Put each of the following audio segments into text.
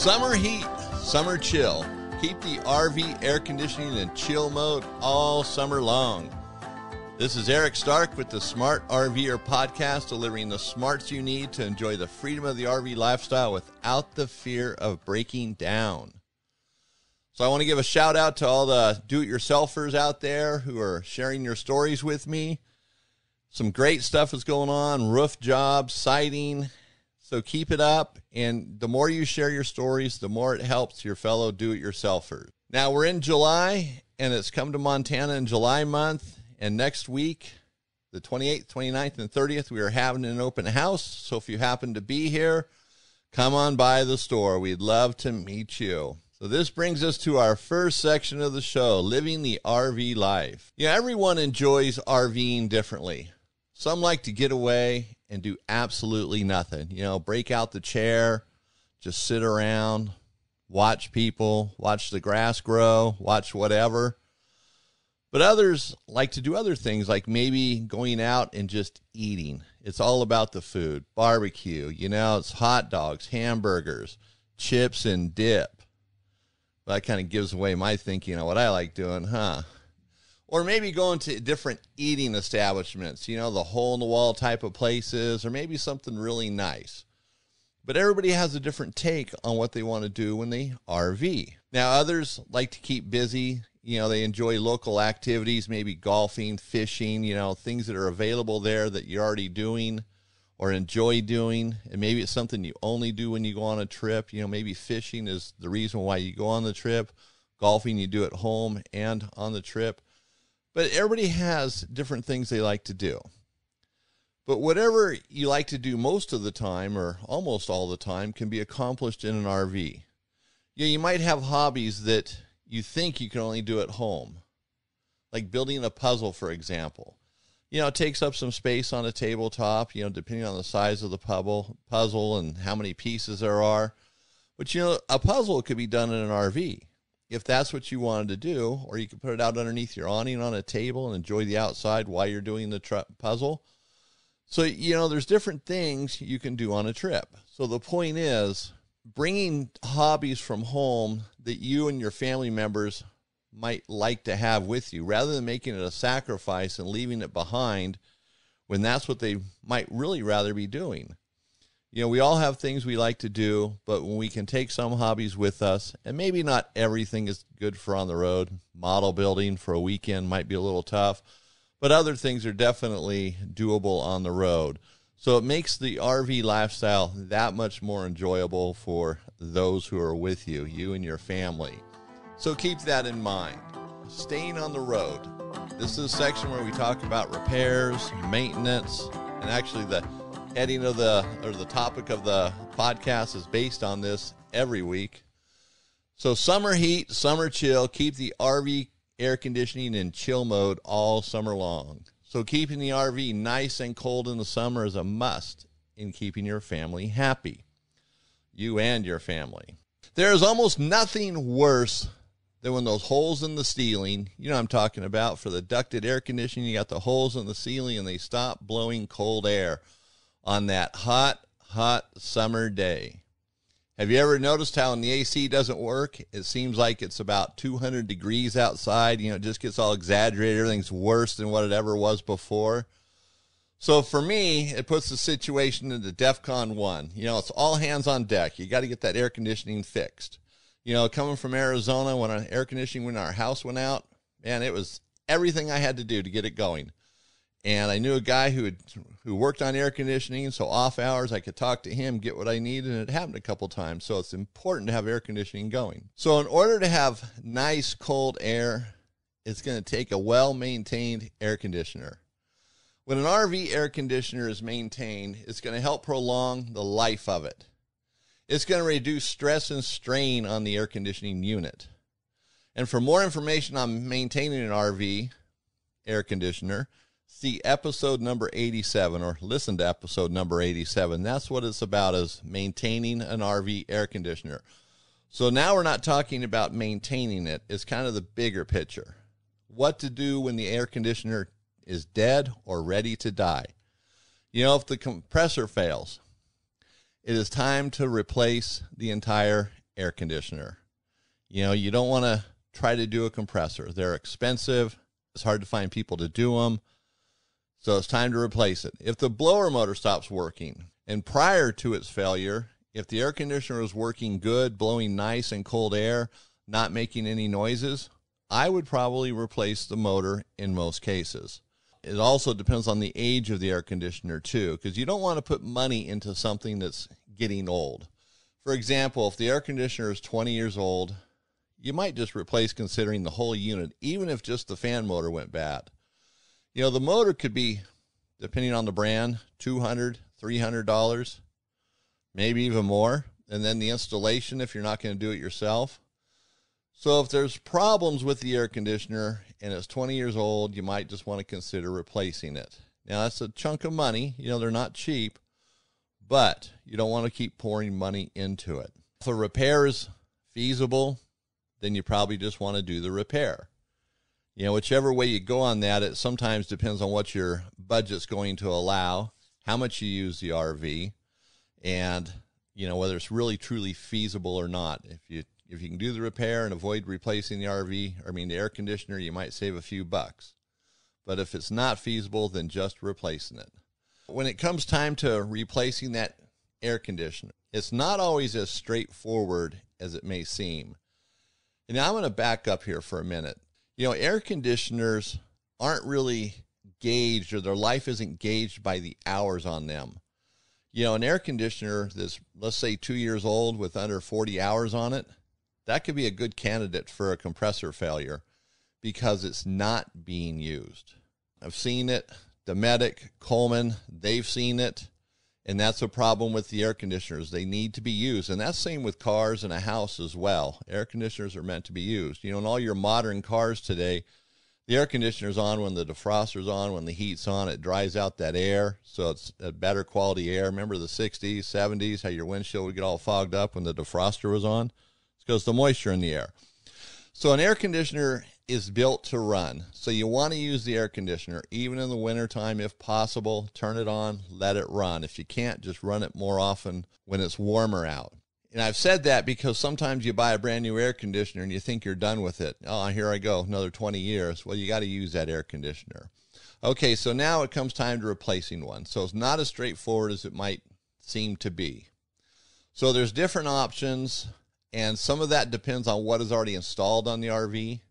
Summer heat, summer chill. Keep the RV air conditioning in chill mode all summer long. This is Eric Stark with the Smart RVer podcast, delivering the smarts you need to enjoy the freedom of the RV lifestyle without the fear of breaking down. So I want to give a shout out to all the do-it-yourselfers out there who are sharing your stories with me. Some great stuff is going on, roof jobs, siding. So keep it up, and the more you share your stories, the more it helps your fellow do-it-yourselfers. Now, we're in July, and it's come to Montana in July month, and next week, the 28th, 29th, and 30th, we are having an open house. So if you happen to be here, come on by the store. We'd love to meet you. So this brings us to our first section of the show, living the RV life. Yeah, everyone enjoys RVing differently. Some like to get away and do absolutely nothing. You know, break out the chair, just sit around, watch people, watch the grass grow, watch whatever. But others like to do other things, like maybe going out and just eating. It's all about the food, barbecue, you know, it's hot dogs, hamburgers, chips and dip. Well, that kind of gives away my thinking on what I like doing, huh? Or maybe going to different eating establishments, you know, the hole-in-the-wall type of places, or maybe something really nice. But everybody has a different take on what they want to do when they RV. Now, others like to keep busy. You know, they enjoy local activities, maybe golfing, fishing, you know, things that are available there that you're already doing or enjoy doing. And maybe it's something you only do when you go on a trip. You know, maybe fishing is the reason why you go on the trip. Golfing, you do at home and on the trip. But everybody has different things they like to do. But whatever you like to do most of the time, or almost all the time, can be accomplished in an RV. Yeah, you might have hobbies that you think you can only do at home, like building a puzzle, for example. You know, it takes up some space on a tabletop, you know, depending on the size of the puzzle and how many pieces there are. But, you know, a puzzle could be done in an RV. If that's what you wanted to do, or you could put it out underneath your awning on a table and enjoy the outside while you're doing the puzzle. So, you know, there's different things you can do on a trip. So the point is bringing hobbies from home that you and your family members might like to have with you, rather than making it a sacrifice and leaving it behind when that's what they might really rather be doing. You know, we all have things we like to do, but when we can take some hobbies with us, and maybe not everything is good for on the road. Model building for a weekend might be a little tough, but other things are definitely doable on the road. So it makes the RV lifestyle that much more enjoyable for those who are with you, you and your family. So keep that in mind. Staying on the road. This is a section where we talk about repairs, maintenance, and actually the heading of the topic of the podcast is based on this every week. So summer heat, summer chill, keep the RV air conditioning in chill mode all summer long. So keeping the RV nice and cold in the summer is a must in keeping your family happy. You and your family. There is almost nothing worse than when those holes in the ceiling, you know what I'm talking about, for the ducted air conditioning, you got the holes in the ceiling and they stop blowing cold air on that hot summer day. Have you ever noticed how when the AC doesn't work, it seems like it's about 200 degrees outside? You know, it just gets all exaggerated. Everything's worse than what it ever was before. So for me, it puts the situation into DEFCON 1. You know, it's all hands on deck. You got to get that air conditioning fixed. You know, coming from Arizona, when our air conditioning when our house went out, man, it was everything I had to do to get it going. And I knew a guy who worked on air conditioning, so off hours I could talk to him, get what I needed, and it happened a couple times. So it's important to have air conditioning going. So in order to have nice cold air, it's going to take a well-maintained air conditioner. When an RV air conditioner is maintained, it's going to help prolong the life of it. It's going to reduce stress and strain on the air conditioning unit. And for more information on maintaining an RV air conditioner, see episode number 87, or listen to episode number 87. That's what it's about, is maintaining an RV air conditioner. So now we're not talking about maintaining it. It's kind of the bigger picture. What to do when the air conditioner is dead or ready to die. You know, if the compressor fails, it is time to replace the entire air conditioner. You know, you don't want to try to do a compressor. They're expensive. It's hard to find people to do them. So it's time to replace it. If the blower motor stops working, and prior to its failure, if the air conditioner was working good, blowing nice and cold air, not making any noises, I would probably replace the motor in most cases. It also depends on the age of the air conditioner too, because you don't want to put money into something that's getting old. For example, if the air conditioner is 20 years old, you might just replace considering the whole unit, even if just the fan motor went bad. You know, the motor could be, depending on the brand, $200, $300, maybe even more. And then the installation, if you're not going to do it yourself. So if there's problems with the air conditioner and it's 20 years old, you might just want to consider replacing it. Now, that's a chunk of money. You know, they're not cheap, but you don't want to keep pouring money into it. If a repair is feasible, then you probably just want to do the repair. You know, whichever way you go on that, it sometimes depends on what your budget's going to allow, how much you use the RV, and, you know, whether it's really truly feasible or not. If you can do the repair and avoid replacing the the air conditioner, you might save a few bucks. But if it's not feasible, then just replacing it. When it comes time to replacing that air conditioner, it's not always as straightforward as it may seem. And now I'm going to back up here for a minute. You know, air conditioners aren't really gauged, or their life isn't gauged by the hours on them. You know, an air conditioner that's, let's say, 2 years old with under 40 hours on it, that could be a good candidate for a compressor failure because it's not being used. I've seen it. Dometic, Coleman, they've seen it. And that's a problem with the air conditioners. They need to be used. And that's the same with cars and a house as well. Air conditioners are meant to be used. You know, in all your modern cars today, the air conditioner's on when the defroster's on, when the heat's on. It dries out that air, so it's a better quality air. Remember the 60s, 70s, how your windshield would get all fogged up when the defroster was on? It's because the moisture in the air. So an air conditioner is built to run. So you want to use the air conditioner, even in the wintertime if possible. Turn it on, let it run. If you can't, just run it more often when it's warmer out. And I've said that because sometimes you buy a brand new air conditioner and you think you're done with it. Oh, here I go, another 20 years. Well, you got to use that air conditioner. Okay, so now it comes time to replacing one. So it's not as straightforward as it might seem to be. So there's different options, and some of that depends on what is already installed on the RV.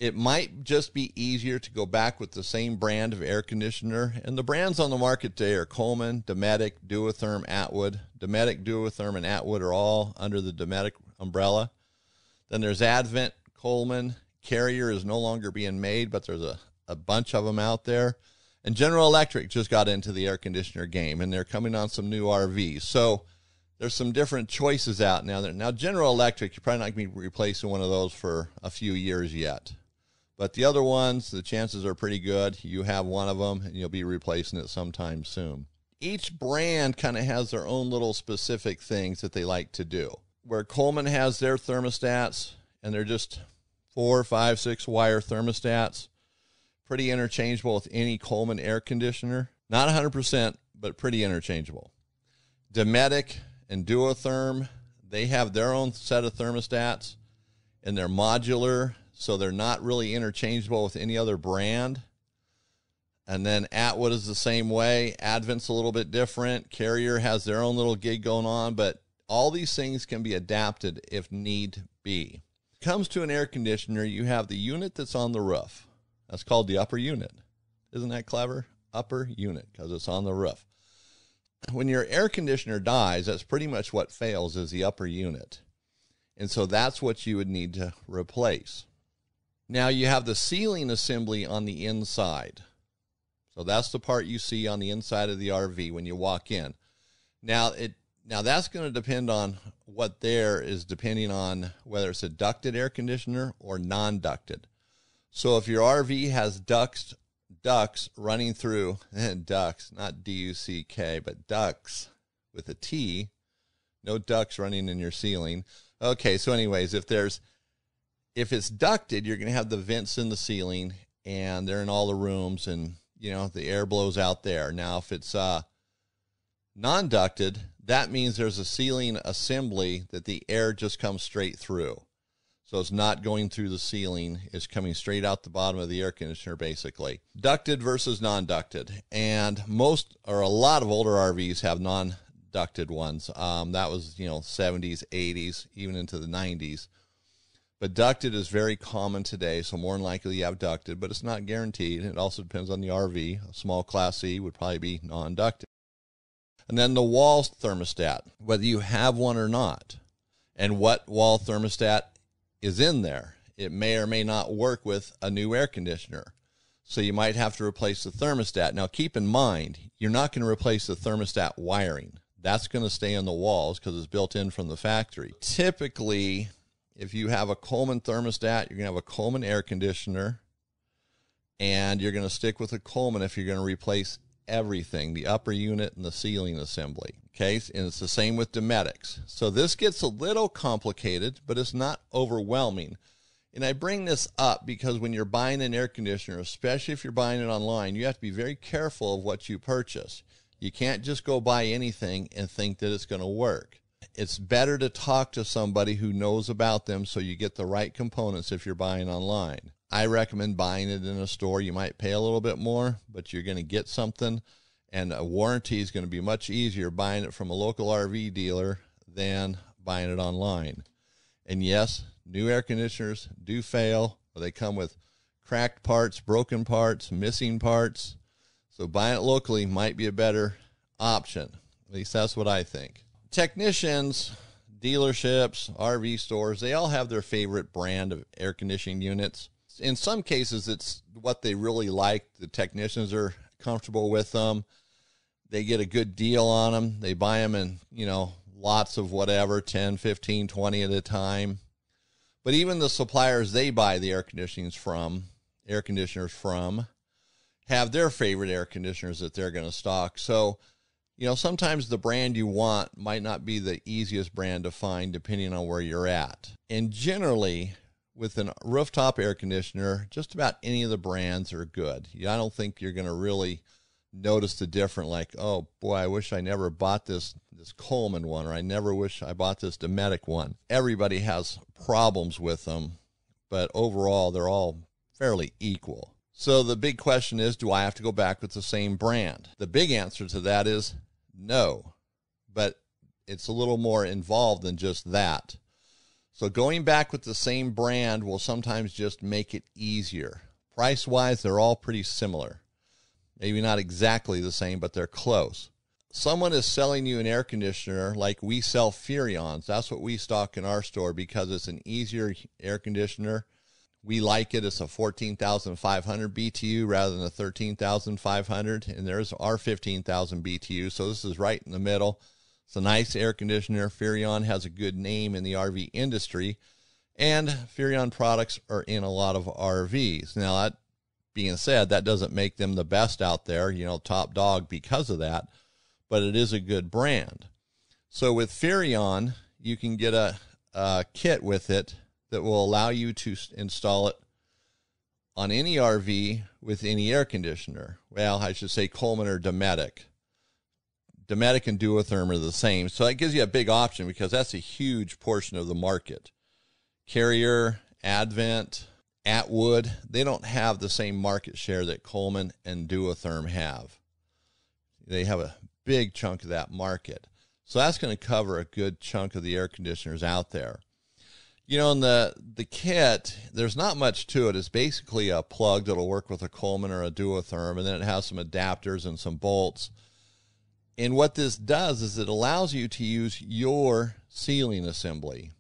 It might just be easier to go back with the same brand of air conditioner. And the brands on the market today are Coleman, Dometic, Duotherm, Atwood. Dometic, Duotherm, and Atwood are all under the Dometic umbrella. Then there's Advent, Coleman. Carrier is no longer being made, but there's a bunch of them out there. And General Electric just got into the air conditioner game, and they're coming on some new RVs. So there's some different choices out now. Now, General Electric, you're probably not going to be replacing one of those for a few years yet. But the other ones, the chances are pretty good. You have one of them, and you'll be replacing it sometime soon. Each brand kind of has their own little specific things that they like to do. Where Coleman has their thermostats, and they're just 4, 5, 6 wire thermostats, pretty interchangeable with any Coleman air conditioner. Not 100%, but pretty interchangeable. Dometic and Duotherm, they have their own set of thermostats, and they're modular, so they're not really interchangeable with any other brand. And then Atwood is the same way. Advent's a little bit different. Carrier has their own little gig going on, but all these things can be adapted if need be. When it comes to an air conditioner, you have the unit that's on the roof. That's called the upper unit. Isn't that clever? Upper unit, because it's on the roof. When your air conditioner dies, that's pretty much what fails, is the upper unit. And so that's what you would need to replace. Now you have the ceiling assembly on the inside. So that's the part you see on the inside of the RV when you walk in. Now that's going to depend on what there is, depending on whether it's a ducted air conditioner or non-ducted. So if your RV has ducts running through, ducts, not D-U-C-K, but ducts with a T, no ducts running in your ceiling. Okay, so anyways, if it's ducted, you're going to have the vents in the ceiling, and they're in all the rooms, and, you know, the air blows out there. Now, if it's non-ducted, that means there's a ceiling assembly that the air just comes straight through. So it's not going through the ceiling. It's coming straight out the bottom of the air conditioner, basically. Ducted versus non-ducted. And most, or a lot of older RVs have non-ducted ones. That was, 70s, 80s, even into the 90s. But ducted is very common today, so more than likely you have ducted, but it's not guaranteed. It also depends on the RV. A small Class C would probably be non-ducted. And then the wall thermostat, whether you have one or not, and what wall thermostat is in there. It may or may not work with a new air conditioner. So you might have to replace the thermostat. Now keep in mind, you're not going to replace the thermostat wiring. That's going to stay on the walls because it's built in from the factory. Typically, if you have a Coleman thermostat, you're going to have a Coleman air conditioner, and you're going to stick with a Coleman if you're going to replace everything, the upper unit and the ceiling assembly. Okay, and it's the same with Dometics. So this gets a little complicated, but it's not overwhelming. And I bring this up because when you're buying an air conditioner, especially if you're buying it online, you have to be very careful of what you purchase. You can't just go buy anything and think that it's going to work. It's better to talk to somebody who knows about them so you get the right components if you're buying online. I recommend buying it in a store. You might pay a little bit more, but you're going to get something, and a warranty is going to be much easier buying it from a local RV dealer than buying it online. And yes, new air conditioners do fail, or they come with cracked parts, broken parts, missing parts. So buying it locally might be a better option. At least that's what I think. Technicians, dealerships, RV stores, they all have their favorite brand of air conditioning units. In some cases, it's what they really like. The technicians are comfortable with them. They get a good deal on them. They buy them in, lots of whatever, 10, 15, 20 at a time. But even the suppliers they buy the air conditioners from, have their favorite air conditioners that they're going to stock. So, sometimes the brand you want might not be the easiest brand to find depending on where you're at. And generally, with a rooftop air conditioner, just about any of the brands are good. I don't think you're going to really notice the difference, like, oh boy, I wish I never bought this Coleman one, or I never wish I bought this Dometic one. Everybody has problems with them, but overall they're all fairly equal. So the big question is, do I have to go back with the same brand? The big answer to that is no, but it's a little more involved than just that. So going back with the same brand will sometimes just make it easier. Price-wise, they're all pretty similar. Maybe not exactly the same, but they're close. Someone is selling you an air conditioner like we sell Furrions. That's what we stock in our store because it's an easier air conditioner. We like it. It's a 14,500 BTU rather than a 13,500, and there's our 15,000 BTU, so this is right in the middle. It's a nice air conditioner. Furrion has a good name in the RV industry, and Furrion products are in a lot of RVs. Now, that being said, that doesn't make them the best out there, top dog because of that, but it is a good brand. So with Furrion, you can get a kit with it that will allow you to install it on any RV with any air conditioner. Well, I should say Coleman or Dometic. Dometic and Duotherm are the same, so that gives you a big option because that's a huge portion of the market. Carrier, Advent, Atwood, they don't have the same market share that Coleman and Duotherm have. They have a big chunk of that market. So that's going to cover a good chunk of the air conditioners out there. In the kit, there's not much to it. It's basically a plug that'll work with a Coleman or a Duotherm, and then it has some adapters and some bolts. And what this does is it allows you to use your ceiling assembly.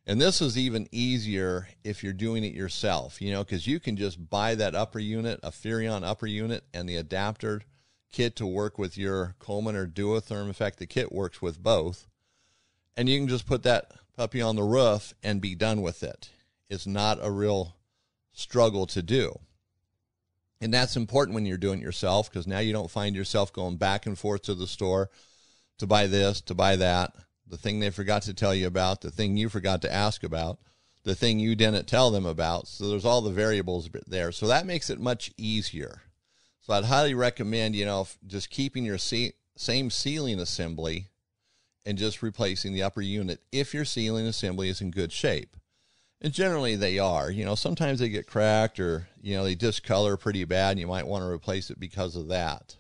And this is even easier if you're doing it yourself, because you can just buy that upper unit, a Furrion upper unit, and the adapter kit to work with your Coleman or Duotherm. In fact, the kit works with both. And you can just put that puppy on the roof and be done with it. It's not a real struggle to do. And that's important when you're doing it yourself, because now you don't find yourself going back and forth to the store to buy this, to buy that, the thing they forgot to tell you about, the thing you forgot to ask about, the thing you didn't tell them about. So there's all the variables there. So that makes it much easier. So I'd highly recommend, just keeping your same ceiling assembly and just replacing the upper unit if your ceiling assembly is in good shape. And generally they are. Sometimes they get cracked or, they discolor pretty bad and you might want to replace it because of that.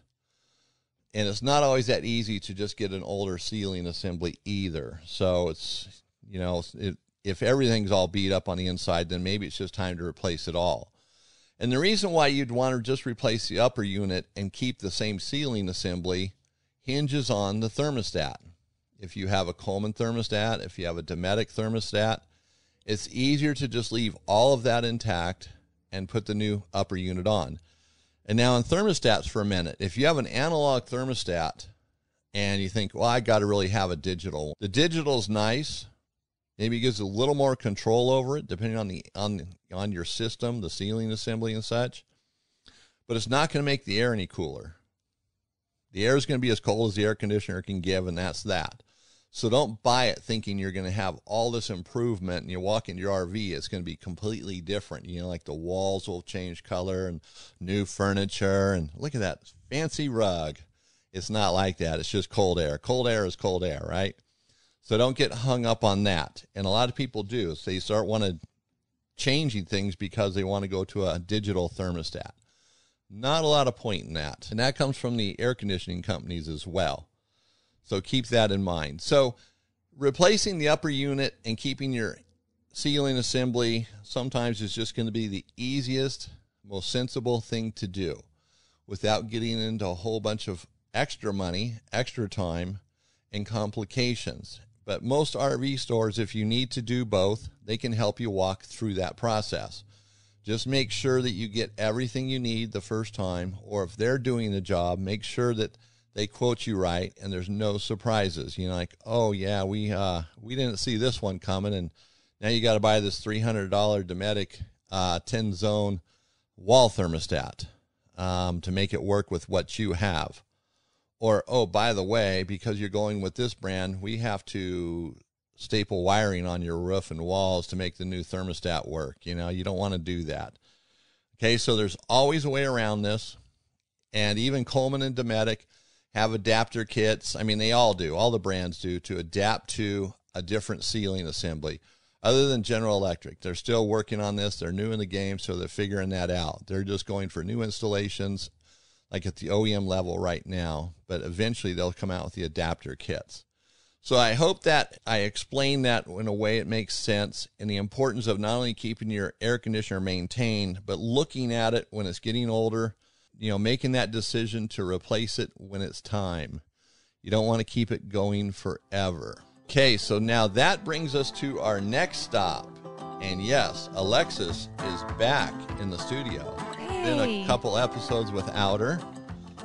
And it's not always that easy to just get an older ceiling assembly either. So it's, if everything's all beat up on the inside, then maybe it's just time to replace it all. And the reason why you'd want to just replace the upper unit and keep the same ceiling assembly hinges on the thermostat. If you have a Coleman thermostat, if you have a Dometic thermostat, it's easier to just leave all of that intact and put the new upper unit on. And now in thermostats for a minute, if you have an analog thermostat and you think, well, I got to really have a digital. The digital is nice. Maybe it gives a little more control over it, depending on your system, the ceiling assembly and such. But it's not going to make the air any cooler. The air is going to be as cold as the air conditioner can give, and that's that. So don't buy it thinking you're going to have all this improvement, and you walk into your RV, it's going to be completely different. Like the walls will change color and new furniture, and look at that fancy rug. It's not like that. It's just cold air. Cold air is cold air, right? So don't get hung up on that. And a lot of people do. So they start changing things because they want to go to a digital thermostat. Not a lot of point in that. And that comes from the air conditioning companies as well. So keep that in mind. So replacing the upper unit and keeping your ceiling assembly sometimes is just going to be the easiest, most sensible thing to do without getting into a whole bunch of extra money, extra time, and complications. But most RV stores, if you need to do both, they can help you walk through that process. Just make sure that you get everything you need the first time, or if they're doing the job, make sure that they quote you right and there's no surprises. Like, oh yeah, we didn't see this one coming, and now you got to buy this $300 Dometic 10-zone wall thermostat to make it work with what you have. Or, oh, by the way, because you're going with this brand, we have to staple wiring on your roof and walls to make the new thermostat work. You don't want to do that. Okay, so there's always a way around this. And even Coleman and Dometic have adapter kits. I mean, they all do. All the brands do, to adapt to a different ceiling assembly. Other than General Electric, they're still working on this. They're new in the game, so they're figuring that out. They're just going for new installations, like at the OEM level right now, but eventually they'll come out with the adapter kits. So I hope that I explained that in a way it makes sense, and the importance of not only keeping your air conditioner maintained, but looking at it when it's getting older, making that decision to replace it when it's time. You don't want to keep it going forever. Okay, so now that brings us to our next stop. And yes, Alexis is back in the studio. Been a couple episodes without her.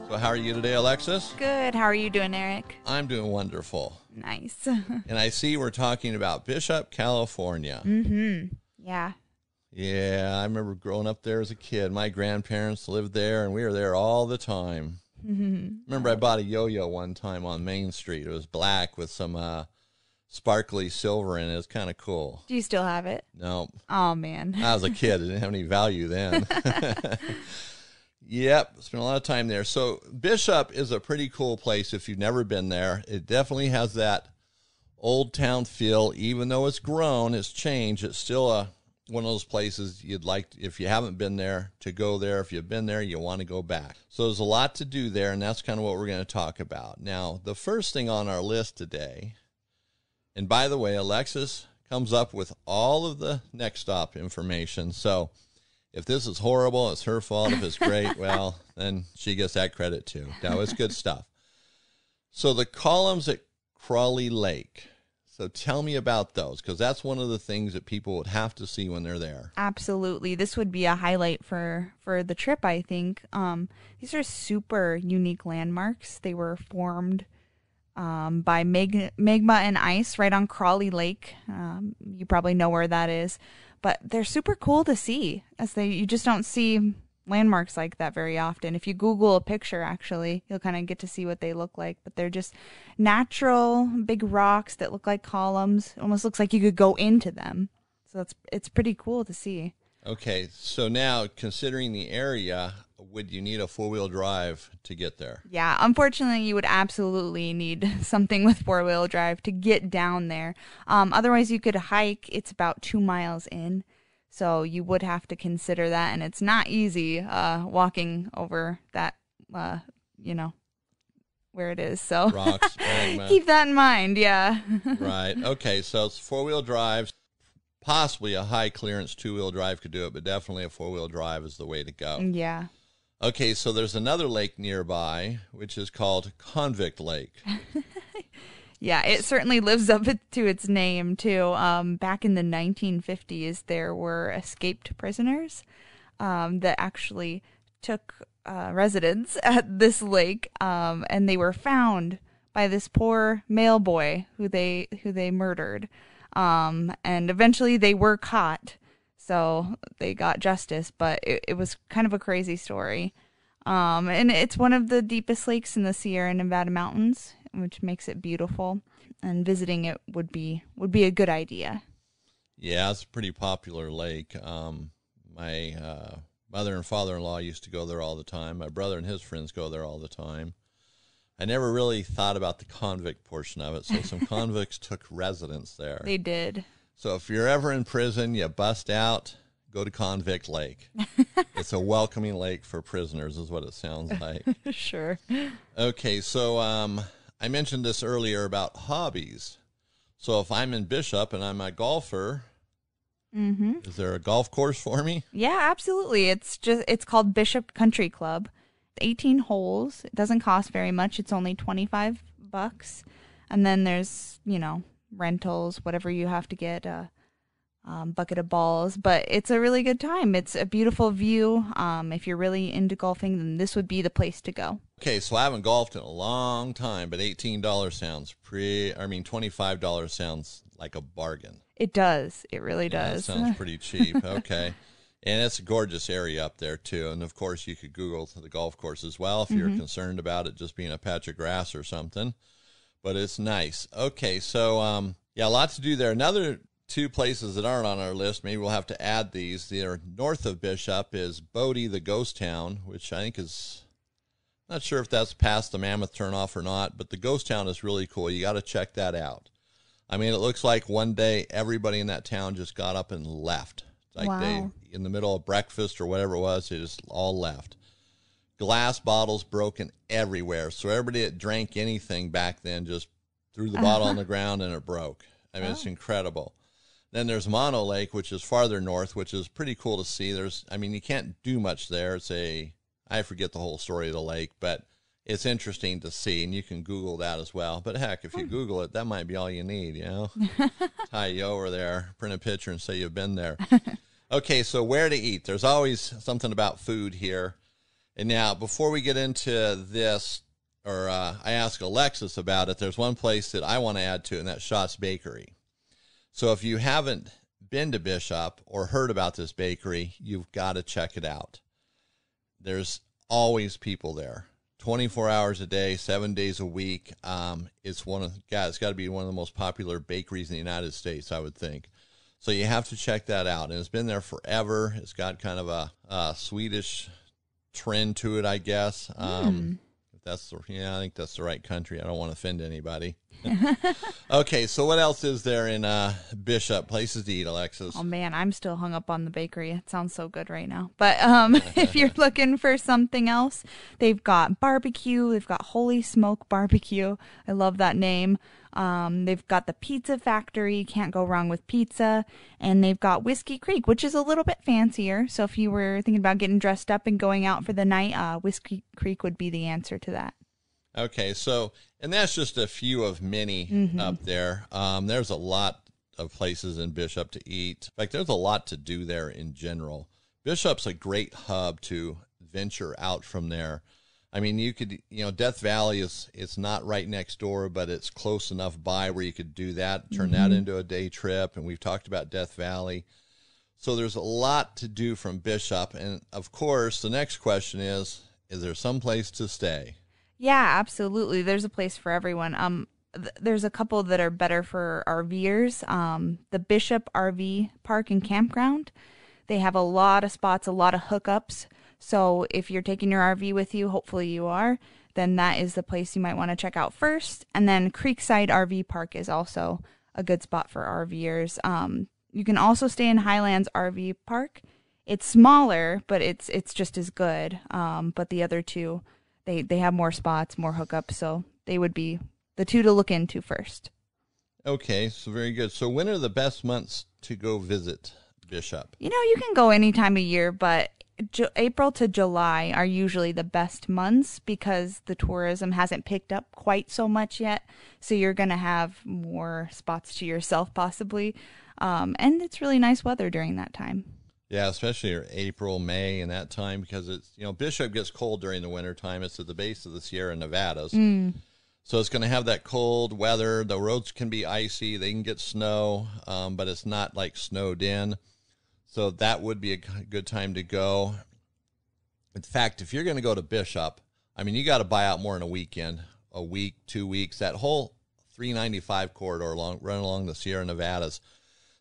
So how are you today, Alexis? Good. How are you doing, Eric? I'm doing wonderful. Nice. And I see we're talking about Bishop, California. Mm-hmm. Yeah. Yeah, I remember growing up there as a kid. My grandparents lived there, and we were there all the time. Mm-hmm. Remember, I bought a yo-yo one time on Main Street. It was black with some sparkly silver in it. It was kind of cool. Do you still have it? No. Oh, man. I was a kid. It didn't have any value then. Yep, spent a lot of time there. So Bishop is a pretty cool place if you've never been there. It definitely has that old town feel. Even though it's grown, it's changed, it's still one of those places you'd like, if you haven't been there, to go there. If you've been there, you want to go back. So there's a lot to do there, and that's kind of what we're going to talk about. Now, the first thing on our list today, and by the way, Alexis comes up with all of the next stop information. So if this is horrible, it's her fault. If it's great, well, then she gets that credit too. No, it's good stuff. So the columns at Crawley Lake. So tell me about those, because that's one of the things that people would have to see when they're there. Absolutely. This would be a highlight for the trip, I think. These are super unique landmarks. They were formed by magma and ice right on Crawley Lake. You probably know where that is. But they're super cool to see, as you just don't see landmarks like that very often. If you Google a picture, actually, you'll kind of get to see what they look like. But they're just natural big rocks that look like columns. It almost looks like you could go into them. So it's pretty cool to see. Okay, so now considering the area, would you need a four-wheel drive to get there? Yeah, unfortunately, you would absolutely need something with four-wheel drive to get down there. Otherwise, you could hike. It's about 2 miles in, so you would have to consider that, and it's not easy walking over that, where it is. So Rocks, magma. keep that in mind, yeah. Right. Okay, so it's four-wheel drive. Possibly a high-clearance two-wheel drive could do it, but definitely a four-wheel drive is the way to go. Yeah. Okay, so there's another lake nearby, which is called Convict Lake. Yeah, it certainly lives up to its name, too. Back in the 1950s, there were escaped prisoners that actually took residence at this lake, and they were found by this poor male boy who they murdered. And eventually they were caught, so they got justice, but it was kind of a crazy story. And it's one of the deepest lakes in the Sierra Nevada mountains, which makes it beautiful, and visiting it would be a good idea. Yeah, it's a pretty popular lake. My mother and father-in-law used to go there all the time. My brother and his friends go there all the time. I never really thought about the convict portion of it, so some convicts took residence there. They did. So if you're ever in prison, you bust out, go to Convict Lake. It's a welcoming lake for prisoners is what it sounds like. Sure. Okay, so I mentioned this earlier about hobbies. So if I'm in Bishop and I'm a golfer, is there a golf course for me? Yeah, absolutely. It's called Bishop Country Club. 18 holes. It doesn't cost very much. It's only $25. And then there's, rentals, whatever you have to get, bucket of balls. But it's a really good time. It's a beautiful view. If you're really into golfing, then this would be the place to go. Okay, so I haven't golfed in a long time, but $18 sounds $25 sounds like a bargain. It does. It really does. That sounds pretty cheap. Okay. And it's a gorgeous area up there, too. And, of course, you could Google the golf course as well if you're concerned about it just being a patch of grass or something. But it's nice. Okay, so, a lot to do there. Another two places that aren't on our list, maybe we'll have to add these. They're north of Bishop is Bodie, the ghost town, which I think is, not sure if that's past the Mammoth turnoff or not, but the ghost town is really cool. You got to check that out. I mean, it looks like one day everybody in that town just got up and left. Like they, in the middle of breakfast or whatever it was, they just all left. Glass bottles broken everywhere. So everybody that drank anything back then just threw the bottle on the ground and it broke. I mean, it's incredible. Then there's Mono Lake, which is farther north, which is pretty cool to see. You can't do much there. I forget the whole story of the lake, but it's interesting to see, and you can Google that as well. But heck, if you Google it, that might be all you need, Tie you over there, print a picture, and say you've been there. Okay, so where to eat? There's always something about food here. And now, before we get into this, or I ask Alexis about it, there's one place that I want to add to, and that's Schott's Bakery. So if you haven't been to Bishop or heard about this bakery, you've got to check it out. There's always people there, 24 hours a day, 7 days a week. It's got to be one of the most popular bakeries in the United States, I would think. So you have to check that out. And it's been there forever. It's got kind of a Swedish trend to it, I guess. I think that's the right country. I don't want to offend anybody. Okay, so what else is there in Bishop? Places to eat, Alexis? Oh, man, I'm still hung up on the bakery. It sounds so good right now. But if you're looking for something else, they've got barbecue. They've got Holy Smoke Barbecue. I love that name. They've got the Pizza Factory. Can't go wrong with pizza. And they've got Whiskey Creek, which is a little bit fancier. So if you were thinking about getting dressed up and going out for the night, Whiskey Creek would be the answer to that. Okay, so, and that's just a few of many up there. There's a lot of places in Bishop to eat. In fact, there's a lot to do there in general. Bishop's a great hub to venture out from there. I mean, you could, Death Valley it's not right next door, but it's close enough by where you could do that, turn that into a day trip. And we've talked about Death Valley. So there's a lot to do from Bishop. And of course, the next question is there some place to stay? Yeah, absolutely. There's a place for everyone. There's a couple that are better for RVers. The Bishop RV Park and Campground. They have a lot of spots, a lot of hookups. So if you're taking your RV with you, hopefully you are, then that is the place you might want to check out first. And then Creekside RV Park is also a good spot for RVers. You can also stay in Highlands RV Park. It's smaller, but it's just as good. But the other two, they have more spots, more hookups, so they would be the two to look into first. Okay, so very good. So when are the best months to go visit Bishop? You can go any time of year, but April to July are usually the best months because the tourism hasn't picked up quite so much yet. So you're going to have more spots to yourself possibly. And it's really nice weather during that time. Yeah, especially April, May, and that time because it's, Bishop gets cold during the winter time. It's at the base of the Sierra Nevadas. So it's going to have that cold weather. The roads can be icy. They can get snow, but it's not like snowed in. So that would be a good time to go. In fact, if you're going to go to Bishop, you got to buy out more in a weekend, a week, 2 weeks. That whole 395 corridor run along the Sierra Nevadas,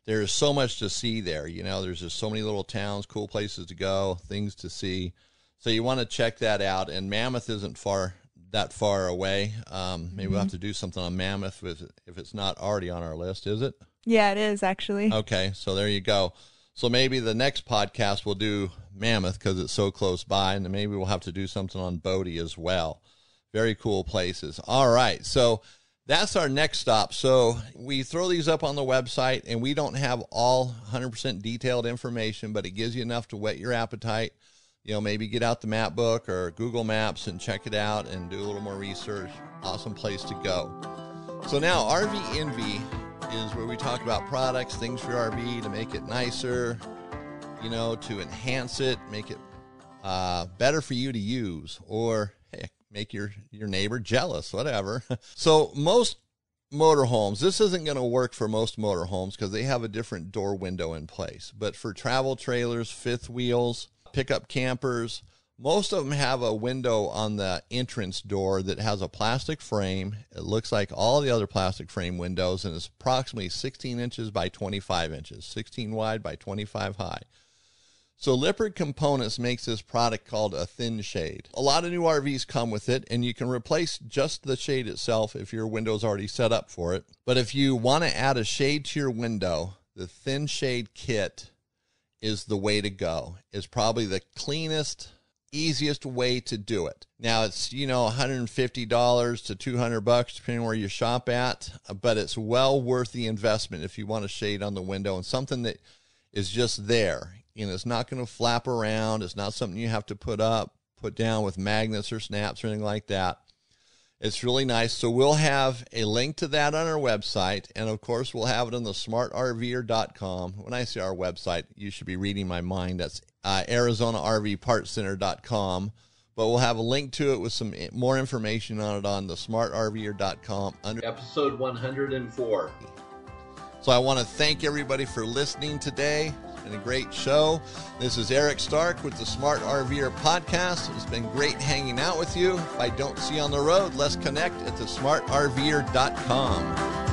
there's so much to see there. There's just so many little towns, cool places to go, things to see. So you want to check that out. And Mammoth isn't that far away. Maybe we'll have to do something on Mammoth if it's not already on our list, is it? Yeah, it is actually. Okay, so there you go. So maybe the next podcast we'll do Mammoth because it's so close by, and then maybe we'll have to do something on Bodie as well. Very cool places. All right, so that's our next stop. So we throw these up on the website, and we don't have all 100% detailed information, but it gives you enough to whet your appetite. Maybe get out the map book or Google Maps and check it out and do a little more research. Awesome place to go. So now RV Envy is where we talk about products, things for your RV to make it nicer, to enhance it, make it better for you to use, or heck, make your neighbor jealous, whatever. So most motorhomes, this isn't going to work for most motorhomes because they have a different door window in place. But for travel trailers, fifth wheels, pickup campers, most of them have a window on the entrance door that has a plastic frame. It looks like all the other plastic frame windows, and it's approximately 16 inches by 25 inches, 16 wide by 25 high. So Lippert Components makes this product called a thin shade. A lot of new RVs come with it, and you can replace just the shade itself if your window's already set up for it. But if you want to add a shade to your window, the thin shade kit is the way to go. It's probably the cleanest, easiest way to do it. Now it's, $150 to $200 depending where you shop at, but it's well worth the investment if you want a shade on the window and something that is just there. It's not going to flap around. It's not something you have to put down with magnets or snaps or anything like that. It's really nice. So we'll have a link to that on our website. And of course, we'll have it on the smartrver.com. When I say our website, you should be reading my mind. That's ArizonaRVPartsCenter.com. But we'll have a link to it with some more information on it on the smartrver.com under episode 104. So I want to thank everybody for listening today. It's been a great show. This is Eric Stark with the Smart RVer Podcast. It's been great hanging out with you. If I don't see you on the road, let's connect at thesmartrver.com.